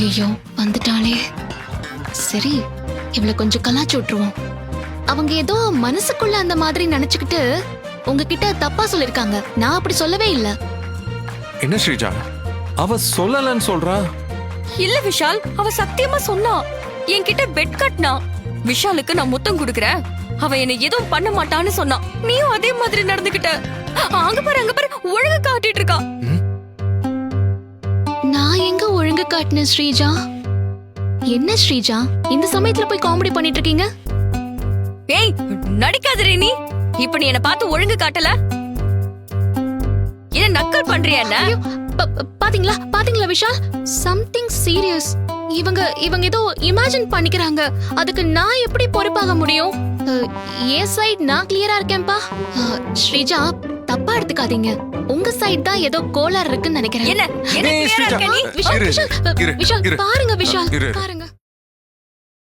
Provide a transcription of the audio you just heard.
ஐயோ வந்துட்டாளே. சரி, இவளை கொஞ்சம் கலாச்சு விட்டுருவோம். அவங்க ஏதோ மனசுக்குள்ள அந்த மாதிரி நினைச்சுக்கிட்டு உங்ககிட்ட தப்பா சொல்லிருக்காங்க. நான் அப்படி சொல்லவே இல்ல. என்ன ஸ்ரீஜா, அவ சொல்லலன்னு சொல்றா? இல்ல விஷால், அவ சத்தியமா சொன்னா. என்கிட்ட பெட் கட்டினா. விஷாலுக்கு நான் முத்தம் கொடுக்கறேன், அவ என்ன எதுவும் பண்ண மாட்டான்னு சொன்னா. நீயும் அதே மாதிரி நடந்துகிட்ட. அங்க பாரு ஒழுங்கு காட்டிட்டு இருக்கா. நான் எங்க ஒழுங்கு காட்டினேன் ஸ்ரீஜா? என்ன ஸ்ரீஜா இந்த சமயத்துல போய் காமெடி பண்ணிட்டு இருக்கீங்க? ஏய் நடிக்காதே நீ. இப்ப நீ என்ன பார்த்து ஒழுங்கு காட்டல, என்ன நக்கல் பண்றியா? என்ன பாத்தீங்களா விஷால், சம்திங் சீரியஸ். இவங்க ஏதோ இமேஜின் பண்ணிக்கிறாங்க. அதுக்கு நான் எப்படி பொறுப்பாக முடியும்? என் சைடு நான் கிளியரா இருக்கேன்பா. ஸ்ரீஜா தப்பா எடுத்துக்காதீங்க. உங்க சைடு தான் ஏதோ கோளாறு இருக்குன்னு நினைக்கிறேன். என்ன ஏய், clear-ஆ ஸ்ரீஜா, இருக்க நீ? விஷால் இரு, விஷால் இரு, விஷால் இரு. பாருங்க விஷால் இரு. பாருங்க.